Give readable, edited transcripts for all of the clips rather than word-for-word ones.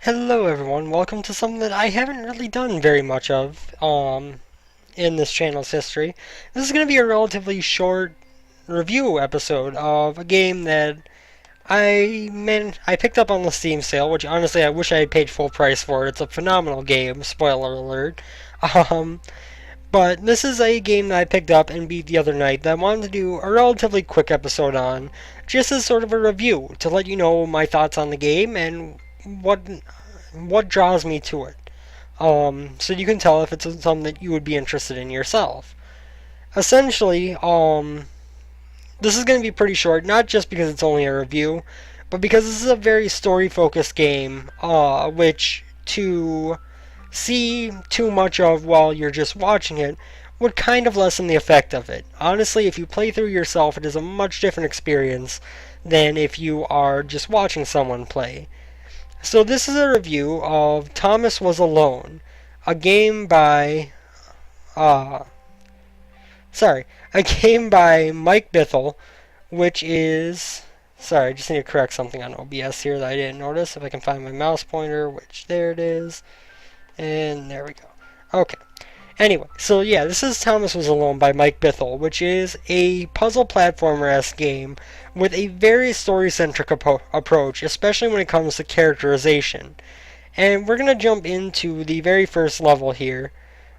Hello everyone, welcome to something that I haven't really done very much of in this channel's history. This is going to be a relatively short review episode of a game that I picked up on the Steam sale, which honestly I wish I had paid full price for. It's a phenomenal game, spoiler alert. Um, but this is a game that I picked up and beat the other night that I wanted to do a relatively quick episode on, just as sort of a review, to let you know my thoughts on the game and what draws me to it. So you can tell if it's something that you would be interested in yourself. Essentially, this is going to be pretty short, not just because it's only a review, but because this is a very story-focused game, which to see too much of while you're just watching it would kind of lessen the effect of it. Honestly, if you play through yourself, it is a much different experience than if you are just watching someone play. So this is a review of Thomas Was Alone, a game by, uh, a game by Mike Bithell, which is, sorry, I just need to correct something on OBS here that I didn't notice. If I can find my mouse pointer, which there it is, and there we go. Okay. Anyway, so yeah, this is Thomas Was Alone by Mike Bithell, which is a puzzle platformer-esque game with a very story-centric approach, especially when it comes to characterization. And we're going to jump into the very first level here,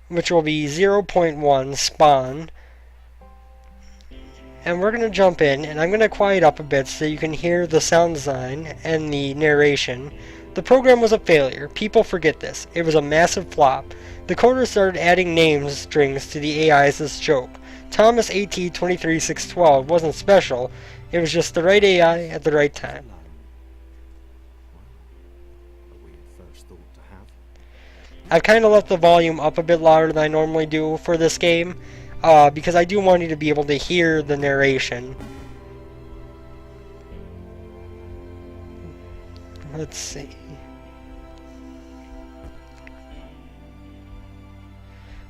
which will be 0.1 Spawn. And we're going to jump in, and I'm going to quiet up a bit so you can hear the sound design and the narration. The program was a failure. People forget this. It was a massive flop. The coder started adding name strings to the AIs as a joke. Thomas AT23612 wasn't special. It was just the right AI at the right time. I've kind of left the volume up a bit louder than I normally do for this game, because I do want you to be able to hear the narration. Let's see.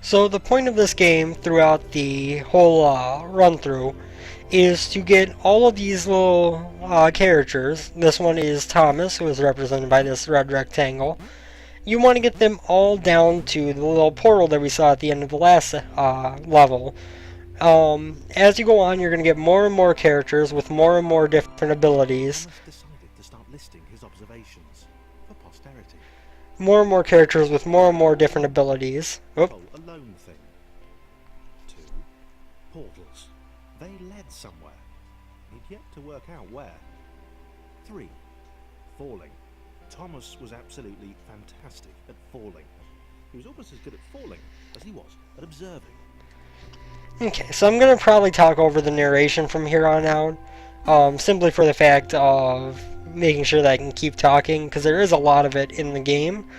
So the point of this game throughout the whole run-through is to get all of these little characters. This one is Thomas, who is represented by this red rectangle. You want to get them all down to the little portal that we saw at the end of the last level. As you go on, you're going to get more and more characters with more and more different abilities. More and more characters with more and more different abilities. Oop. Alone thing. 2. Portals. They led somewhere. He'd yet to work out where. 3. Falling. Thomas was absolutely fantastic at falling. He was almost as good at falling as he was at observing. Okay, so I'm going to probably talk over the narration from here on out, simply for the fact of making sure that I can keep talking, because there is a lot of it in the game.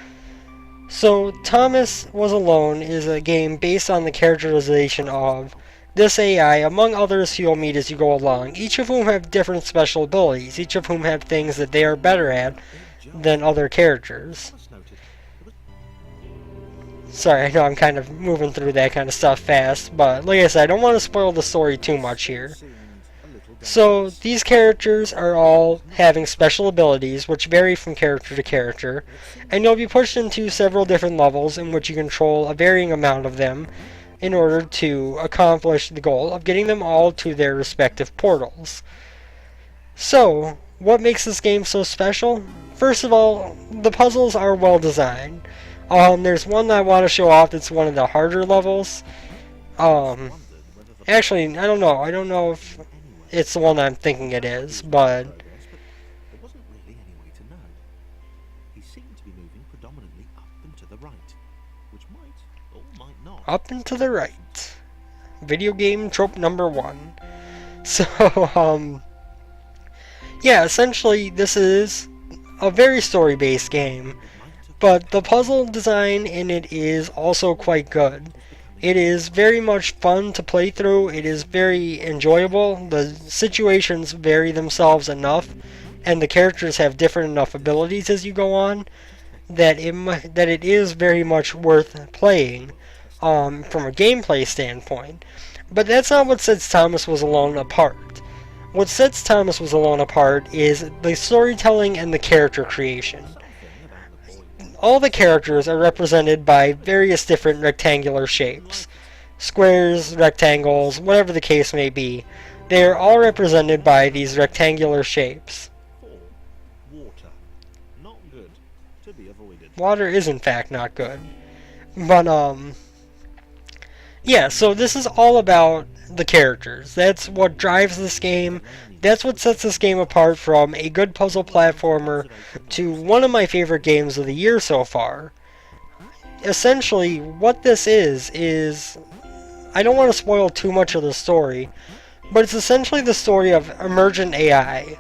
So, Thomas Was Alone is a game based on the characterization of this AI, among others you'll meet as you go along, each of whom have different special abilities, each of whom have things that they are better at than other characters. Sorry, I know I'm kind of moving through that kind of stuff fast, but like I said, I don't want to spoil the story too much here. So, these characters are all having special abilities, which vary from character to character, and you'll be pushed into several different levels in which you control a varying amount of them in order to accomplish the goal of getting them all to their respective portals. So, what makes this game so special? First of all, the puzzles are well designed. There's one that I want to show off that's one of the harder levels. Actually, I don't know. I don't know if it's the one I'm thinking it is, but there wasn't really any way to know. He seemed to be moving predominantly up and to the right, which might or might not. Up and to the right. Video game trope number 1. So, yeah, essentially this is a very story-based game, but the puzzle design in it is also quite good. It is very much fun to play through. It is very enjoyable. The situations vary themselves enough, and the characters have different enough abilities as you go on, that it is very much worth playing from a gameplay standpoint. But that's not what sets Thomas Was Alone apart. What sets Thomas Was Alone apart is the storytelling and the character creation. all the characters are represented by various different rectangular shapes. Squares, rectangles, whatever the case may be. They are all represented by these rectangular shapes. 4. Water. Not good. To be avoided. Water is in fact not good. But, yeah, so this is all about the characters. That's what drives this game. That's what sets this game apart from a good puzzle platformer to one of my favorite games of the year so far. Essentially, what this is I don't want to spoil too much of the story, but it's essentially the story of emergent AI.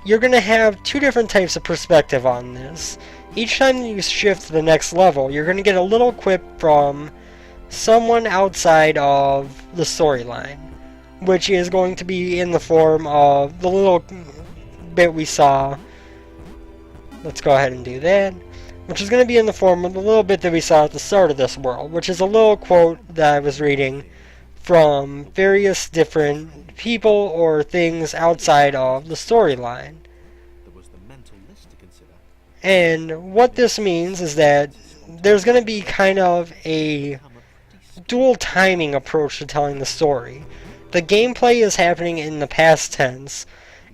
You're going to have two different types of perspective on this. Each time you shift to the next level, you're going to get a little quip from someone outside of the storyline, which is going to be in the form of the little bit we saw. Let's go ahead and do that. Which is going to be in the form of the little bit that we saw at the start of this world, which is a little quote that I was reading from various different people or things outside of the storyline. There was the mental list to consider. And what this means is that there's going to be kind of a dual timing approach to telling the story. The gameplay is happening in the past tense,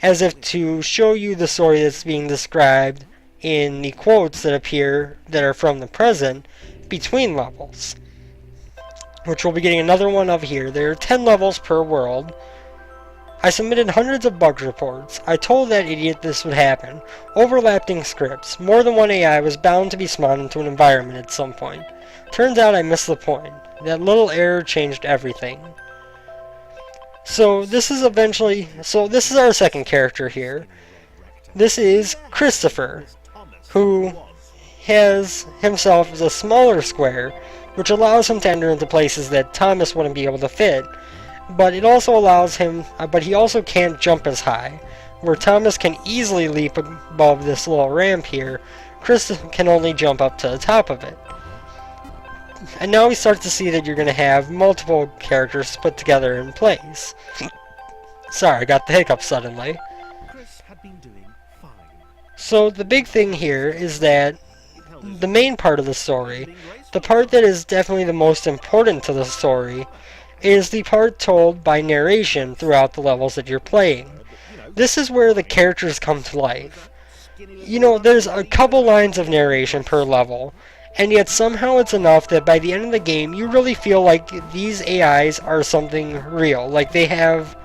as if to show you the story that's being described in the quotes that appear that are from the present between levels, which we'll be getting another one of here. There are 10 levels per world. I submitted hundreds of bug reports. I told that idiot this would happen. Overlapping scripts. More than one AI was bound to be spawned into an environment at some point. Turns out I missed the point. That little error changed everything. So this is our second character here. This is Christopher, who has himself as a smaller square, which allows him to enter into places that Thomas wouldn't be able to fit. But it also allows him, but he also can't jump as high. Where Thomas can easily leap above this little ramp here, Chris can only jump up to the top of it. And now we start to see that you're going to have multiple characters put together in place. Sorry, I got the hiccup suddenly. Chris had been doing fine. So the big thing here is that the main part of the story, the part that is definitely the most important to the story, is the part told by narration throughout the levels that you're playing. This is where the characters come to life. You know, there's a couple lines of narration per level, and yet somehow it's enough that by the end of the game you really feel like these AIs are something real, like they have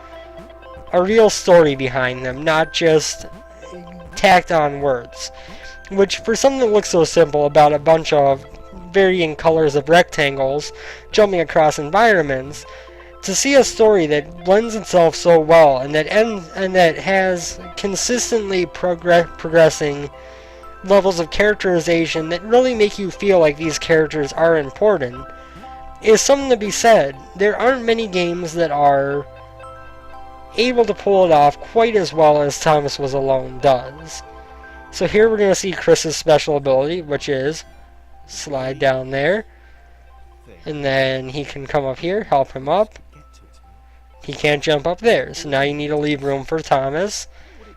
a real story behind them, not just tacked on words. Which, for something that looks so simple about a bunch of varying colors of rectangles jumping across environments, to see a story that blends itself so well and that has consistently progressing levels of characterization that really make you feel like these characters are important is something to be said. There aren't many games that are able to pull it off quite as well as Thomas Was Alone does. So here we're going to see Chris's special ability, which is slide down there, and then he can come up here, help him up. He can't jump up there, so now you need to leave room for Thomas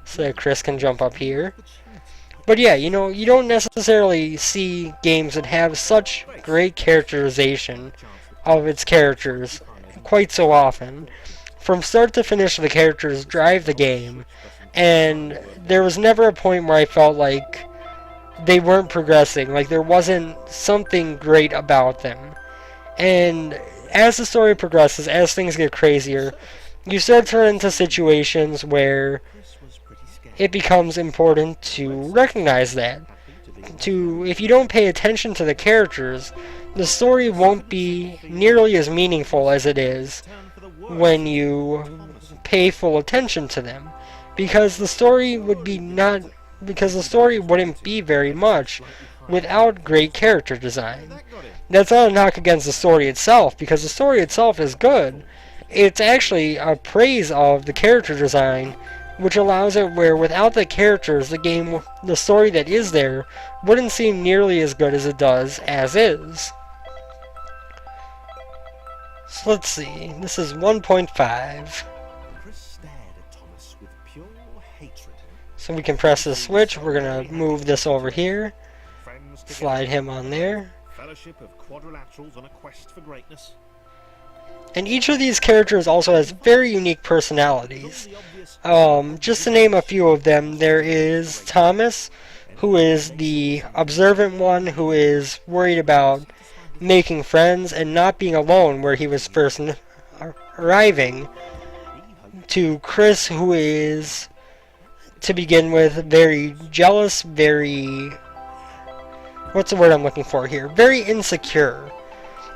so that Chris can jump up here. But yeah, you know, you don't necessarily see games that have such great characterization of its characters quite so often. From start to finish, the characters drive the game, and there was never a point where I felt like they weren't progressing, like there wasn't something great about them. And as the story progresses, as things get crazier, you start to run into situations where it becomes important to recognize that. If you don't pay attention to the characters, the story won't be nearly as meaningful as it is when you pay full attention to them. Because the story wouldn't be very much without great character design. That's not a knock against the story itself, because the story itself is good. It's actually a praise of the character design, which allows it where without the characters, the story that is there wouldn't seem nearly as good as it does as is. So let's see, this is 1.5. So we can press this switch. We're going to move this over here. hands together. Slide him on there. Fellowship of Quadrilaterals on a quest for greatness. And each of these characters also has very unique personalities. Just to name a few of them, there is Thomas, who is the observant one who is worried about making friends and not being alone where he was first arriving. To Chris, who is, to begin with, very jealous, very... what's the word I'm looking for here? Very insecure.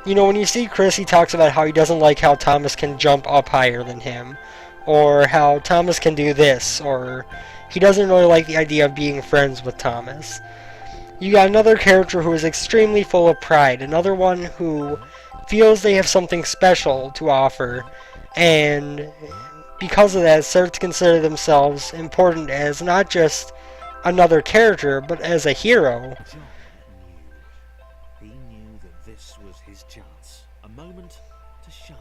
You know, when you see Chris, he talks about how he doesn't like how Thomas can jump up higher than him, or how Thomas can do this, or he doesn't really like the idea of being friends with Thomas. You got another character who is extremely full of pride, another one who feels they have something special to offer, and because of that, start to consider themselves important as not just another character, but as a hero. He knew that this was his chance, a moment to shine.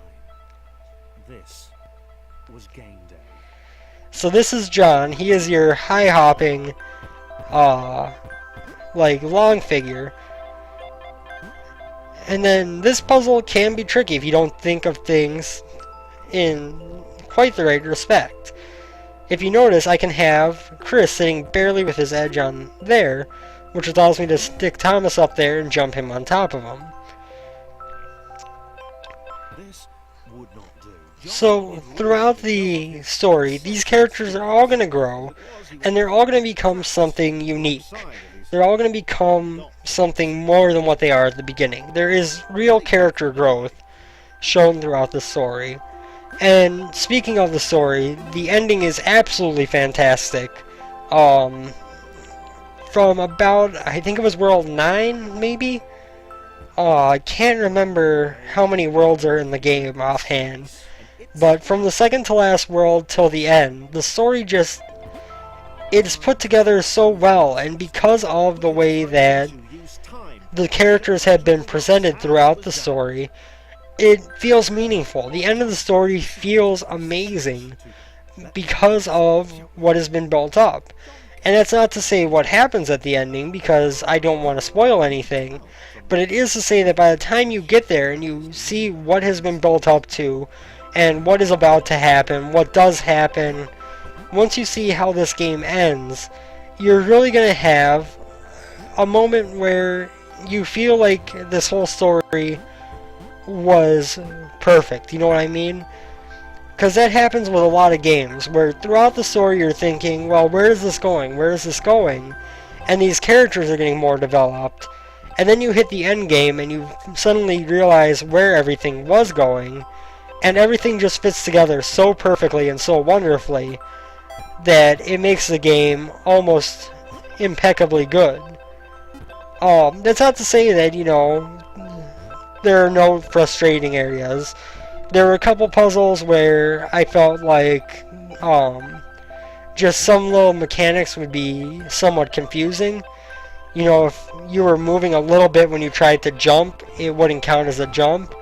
This was game day. So this is John. He is your high-hopping, like, long figure. And then this puzzle can be tricky if you don't think of things in quite the right respect. If you notice, I can have Chris sitting barely with his edge on there, which allows me to stick Thomas up there and jump him on top of him. This would not do. So, throughout the story, these characters are all going to grow, and they're all going to become something unique. They're all going to become something more than what they are at the beginning. There is real character growth shown throughout the story. And speaking of the story, the ending is absolutely fantastic. From about, I think it was World 9, maybe? I can't remember how many worlds are in the game offhand. But from the second to last world till the end, the story just... it's put together so well, and because of the way that the characters have been presented throughout the story, it feels meaningful. The end of the story feels amazing because of what has been built up. And that's not to say what happens at the ending, because I don't want to spoil anything, but it is to say that by the time you get there and you see what has been built up to, and what is about to happen, what does happen, once you see how this game ends, you're really going to have a moment where you feel like this whole story was perfect, you know what I mean? Because that happens with a lot of games, where throughout the story you're thinking, well, where is this going? Where is this going? And these characters are getting more developed, and then you hit the end game and you suddenly realize where everything was going, and everything just fits together so perfectly and so wonderfully that it makes the game almost impeccably good. That's not to say that, you know, there are no frustrating areas. There were a couple puzzles where I felt like just some little mechanics would be somewhat confusing. You know, if you were moving a little bit when you tried to jump, it wouldn't count as a jump.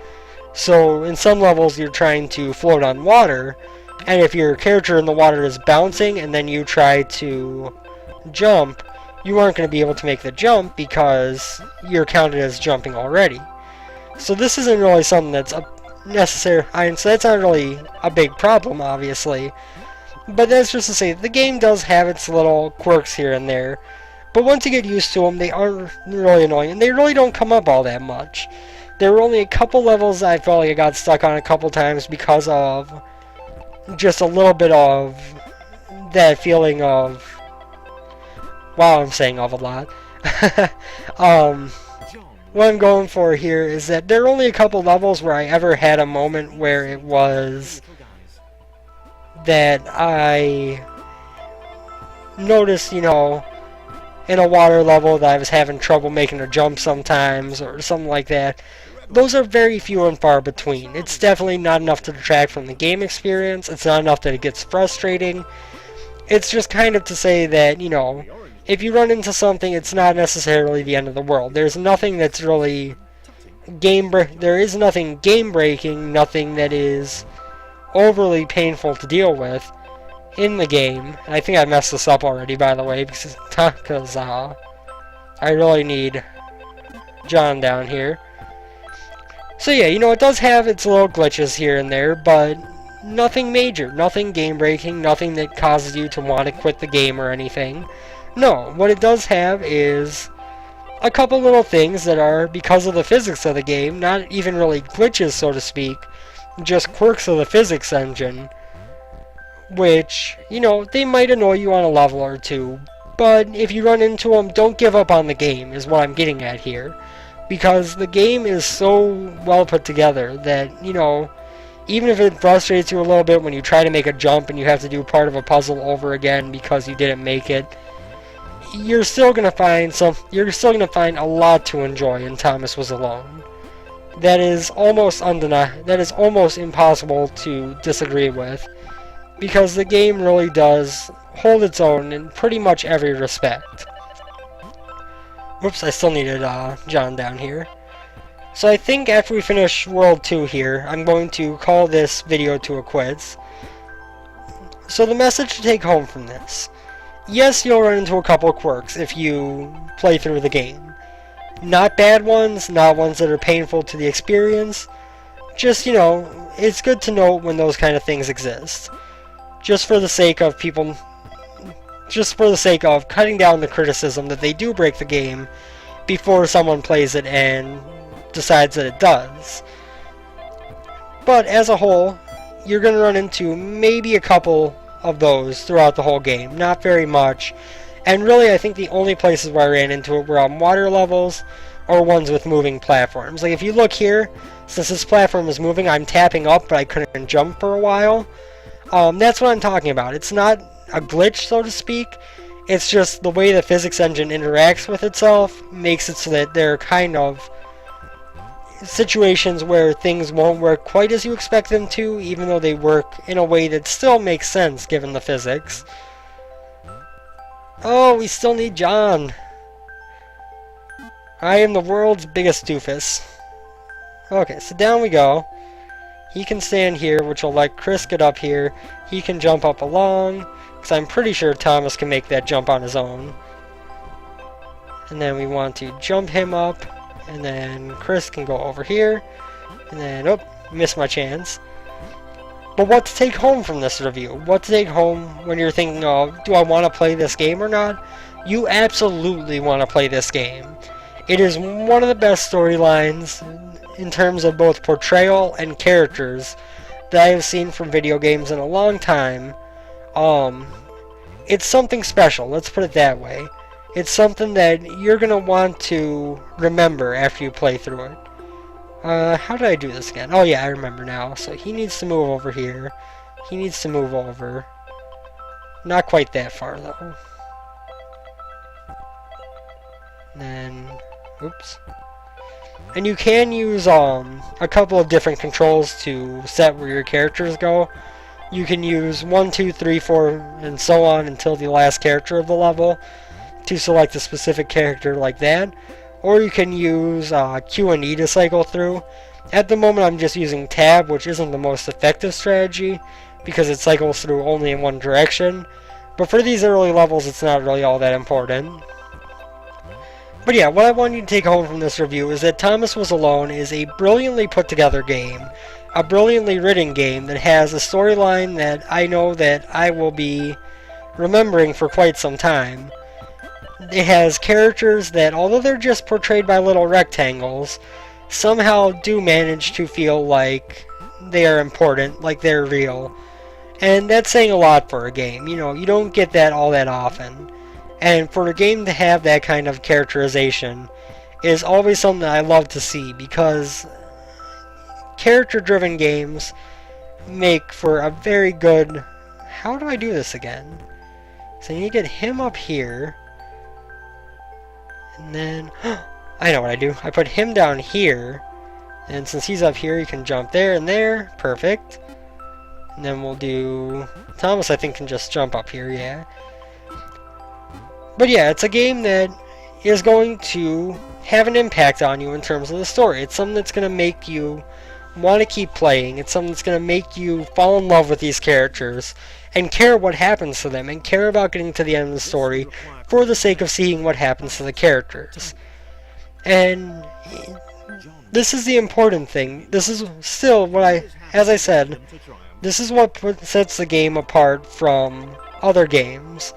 So in some levels you're trying to float on water, and if your character in the water is bouncing and then you try to jump, you aren't going to be able to make the jump because you're counted as jumping already. So this isn't really something that's necessary. So that's not really a big problem, obviously. But that's just to say, the game does have its little quirks here and there. But once you get used to them, they aren't really annoying. And they really don't come up all that much. There were only a couple levels I felt like I got stuck on a couple times because of just a little bit of that feeling of... wow, I'm saying of a lot. What I'm going for here is that there are only a couple levels where I ever had a moment where it was that I noticed, you know, in a water level that I was having trouble making a jump sometimes or something like that. Those are very few and far between. It's definitely not enough to detract from the game experience. It's not enough that it gets frustrating. It's just kind of to say that, you know, if you run into something, it's not necessarily the end of the world. There's nothing that's really there is nothing game-breaking, nothing that is overly painful to deal with in the game. And I think I messed this up already, by the way, because I really need John down here. So yeah, it does have its little glitches here and there, but nothing major, nothing game-breaking, nothing that causes you to want to quit the game or anything. No, what it does have is a couple little things that are, because of the physics of the game, not even really glitches, so to speak, just quirks of the physics engine, which, they might annoy you on a level or two, but if you run into them, don't give up on the game, is what I'm getting at here. Because the game is so well put together that, even if it frustrates you a little bit when you try to make a jump and you have to do part of a puzzle over again because you didn't make it, you're still gonna find a lot to enjoy in Thomas Was Alone. That is almost impossible to disagree with, because the game really does hold its own in pretty much every respect. Whoops, I still needed John down here. So I think after we finish World 2 here, I'm going to call this video to a quits. So the message to take home from this. Yes, you'll run into a couple quirks if you play through the game. Not bad ones, not ones that are painful to the experience. Just, it's good to know when those kind of things exist. Just for the sake of cutting down the criticism that they do break the game before someone plays it and decides that it does. But as a whole, you're going to run into maybe a couple of those throughout the whole game. Not very much. And really, I think the only places where I ran into it were on water levels or ones with moving platforms. Like if you look here, since this platform is moving, I'm tapping up, but I couldn't jump for a while. That's what I'm talking about. It's not a glitch, so to speak. It's just the way the physics engine interacts with itself makes it so that there are kind of situations where things won't work quite as you expect them to, even though they work in a way that still makes sense given the physics. Oh, we still need John. I am the world's biggest doofus. Okay, so down we go. He can stand here, which will let Chris get up here. He can jump up along, because I'm pretty sure Thomas can make that jump on his own. And then we want to jump him up, and then Chris can go over here, and then, oh, missed my chance. But what to take home from this review? What to take home when you're thinking of, do I want to play this game or not? You absolutely want to play this game. It is one of the best storylines in terms of both portrayal and characters that I have seen from video games in a long time. It's something special, let's put it that way. It's something that you're going to want to remember after you play through it. How did I do this again? Oh yeah, I remember now. So he needs to move over here. He needs to move over. Not quite that far though. And then, oops. And you can use a couple of different controls to set where your characters go. You can use 1, 2, 3, 4, and so on until the last character of the level to select a specific character like that. Or you can use Q and E to cycle through. At the moment I'm just using tab, which isn't the most effective strategy because it cycles through only in one direction. But for these early levels it's not really all that important. But yeah, what I want you to take home from this review is that Thomas Was Alone is a brilliantly put together game. A brilliantly written game that has a storyline that I know that I will be remembering for quite some time. It has characters that, although they're just portrayed by little rectangles, somehow do manage to feel like they are important, like they're real. And that's saying a lot for a game. You don't get that all that often. And for a game to have that kind of characterization is always something that I love to see, because character-driven games make for a very good... How do I do this again? So you need to get him up here. And then... I know what I do. I put him down here. And since he's up here, he can jump there and there. Perfect. And then we'll do... Thomas, I think, can just jump up here, yeah. But yeah, it's a game that is going to have an impact on you in terms of the story. It's something that's going to make you want to keep playing. It's something that's going to make you fall in love with these characters and care what happens to them and care about getting to the end of the story for the sake of seeing what happens to the characters. And this is the important thing. This is still as I said, this is what sets the game apart from other games,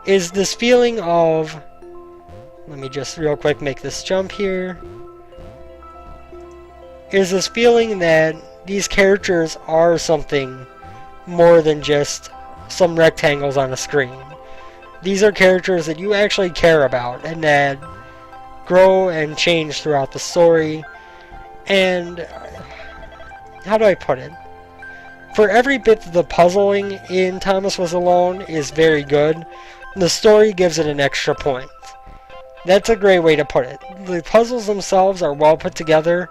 is this feeling of, let me just real quick make this jump here, is this feeling that these characters are something more than just some rectangles on a screen. These are characters that you actually care about and that grow and change throughout the story. And how do I put it? For every bit that the puzzling in Thomas Was Alone is very good, the story gives it an extra point. That's a great way to put it. The puzzles themselves are well put together.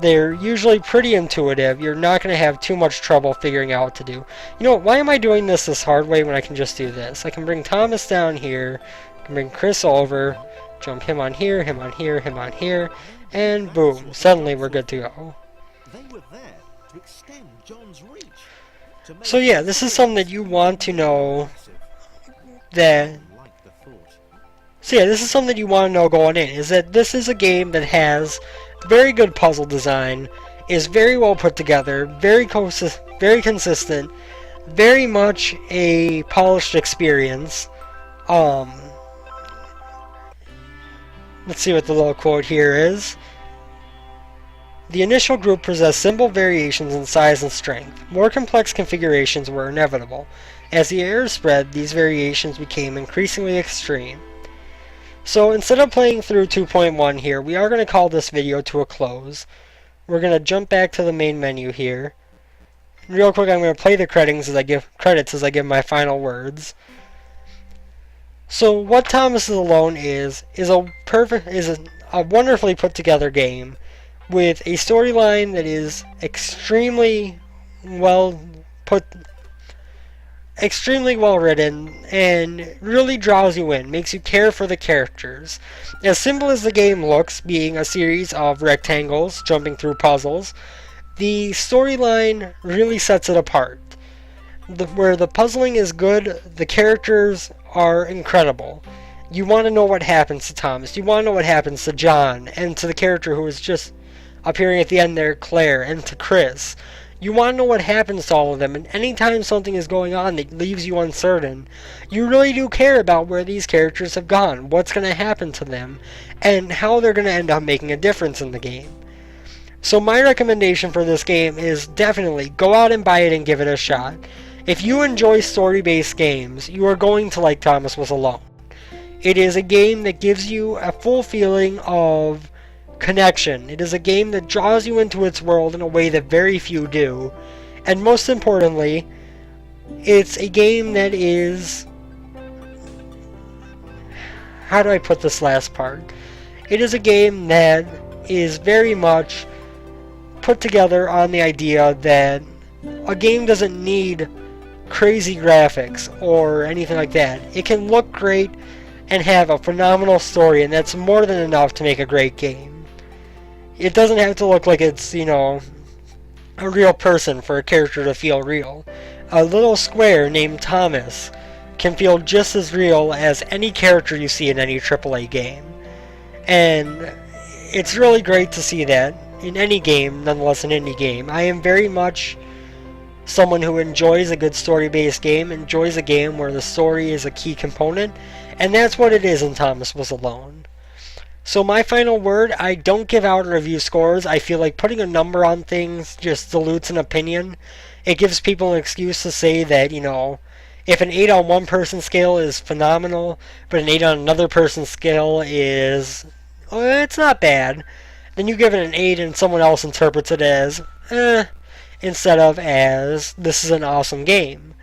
They're usually pretty intuitive. You're not going to have too much trouble figuring out what to do. You know what? Why am I doing this hard way when I can just do this? I can bring Thomas down here. I can bring Chris over. Jump him on here, him on here, him on here. And boom. Suddenly we're good to go. They were there to extend John's reach. So yeah, this is something that you want to know that... So yeah, this is something that you want to know going in, is that this is a game that has very good puzzle design, is very well put together, very consistent, very much a polished experience. Let's see what the little quote here is. The initial group possessed simple variations in size and strength. More complex configurations were inevitable. As the era spread, these variations became increasingly extreme. So instead of playing through 2.1 here, we are going to call this video to a close. We're going to jump back to the main menu here. Real quick, I'm going to play the credits as I give my final words. So what Thomas Is Alone is a wonderfully put together game with a storyline that is extremely well written and really draws you in, makes you care for the characters. As simple as the game looks, being a series of rectangles jumping through puzzles, the storyline really sets it apart. Where the puzzling is good, the characters are incredible. You want to know what happens to Thomas, you want to know what happens to John, and to the character who is just appearing at the end there, Claire, and to Chris. You want to know what happens to all of them, and anytime something is going on that leaves you uncertain, you really do care about where these characters have gone, what's going to happen to them, and how they're going to end up making a difference in the game. So my recommendation for this game is definitely go out and buy it and give it a shot. If you enjoy story-based games, you are going to like Thomas Was Alone. It is a game that gives you a full feeling of connection. It is a game that draws you into its world in a way that very few do. And most importantly, it's a game that is... How do I put this last part? It is a game that is very much put together on the idea that a game doesn't need crazy graphics or anything like that. It can look great and have a phenomenal story, and that's more than enough to make a great game. It doesn't have to look like it's, a real person for a character to feel real. A little square named Thomas can feel just as real as any character you see in any AAA game. And it's really great to see that in any game, nonetheless an indie game. I am very much someone who enjoys a good story-based game, enjoys a game where the story is a key component, and that's what it is in Thomas Was Alone. So my final word, I don't give out review scores. I feel like putting a number on things just dilutes an opinion. It gives people an excuse to say that, if an 8 on one person's scale is phenomenal, but an 8 on another person's scale is, it's not bad, then you give it an 8 and someone else interprets it as, instead of as, this is an awesome game.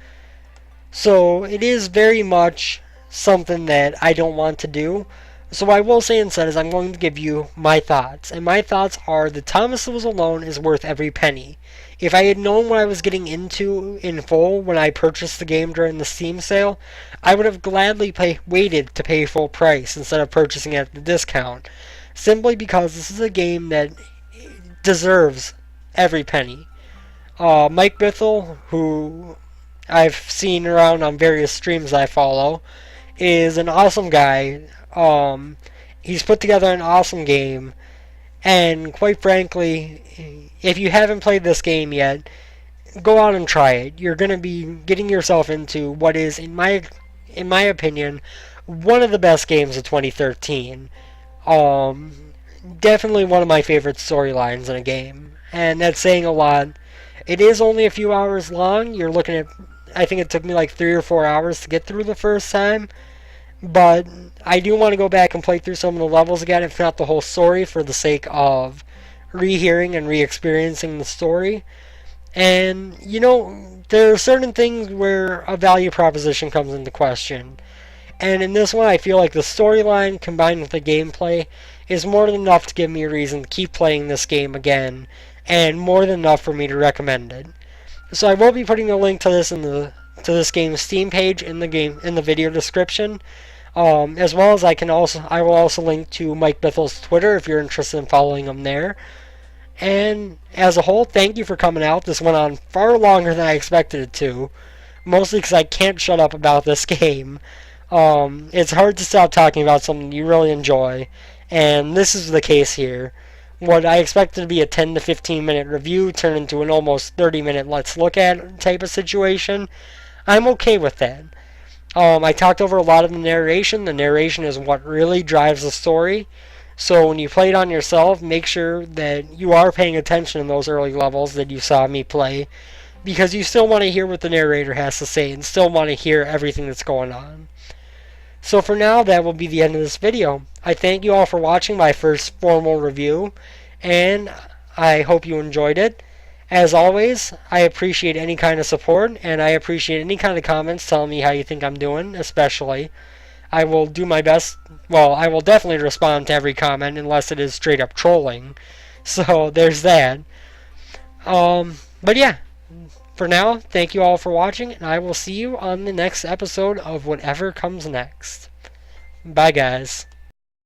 So it is very much something that I don't want to do. So what I will say instead is I'm going to give you my thoughts. And my thoughts are that Thomas Was Alone is worth every penny. If I had known what I was getting into in full when I purchased the game during the Steam sale, I would have gladly waited to pay full price instead of purchasing at the discount. Simply because this is a game that deserves every penny. Mike Bithell, who I've seen around on various streams I follow, is an awesome guy. He's put together an awesome game, and quite frankly, if you haven't played this game yet, go out and try it. You're going to be getting yourself into what is, in my opinion, one of the best games of 2013. Um, Definitely one of my favorite storylines in a game, and that's saying a lot. It is only a few hours long. You're looking at, I think it took me like 3 or 4 hours to get through the first time, but I do want to go back and play through some of the levels again, if not the whole story, for the sake of rehearing and re-experiencing the story. And, there are certain things where a value proposition comes into question. And in this one, I feel like the storyline combined with the gameplay is more than enough to give me a reason to keep playing this game again, and more than enough for me to recommend it. So I will be putting a link to this game's Steam page in the video description, as well as I will also link to Mike Bithel's Twitter if you're interested in following him there. And as a whole, thank you for coming out. This went on far longer than I expected it to, mostly because I can't shut up about this game. It's hard to stop talking about something you really enjoy, and this is the case here. What I expected to be a 10 to 15 minute review turned into an almost 30-minute let's look at type of situation. I'm okay with that. I talked over a lot of the narration. The narration is what really drives the story. So when you play it on yourself, make sure that you are paying attention in those early levels that you saw me play, because you still want to hear what the narrator has to say and still want to hear everything that's going on. So for now, that will be the end of this video. I thank you all for watching my first formal review, and I hope you enjoyed it. As always, I appreciate any kind of support, and I appreciate any kind of comments telling me how you think I'm doing, especially. I will do my best. Well, I will definitely respond to every comment unless it is straight up trolling. So there's that. But yeah, for now, thank you all for watching, and I will see you on the next episode of whatever comes next. Bye, guys.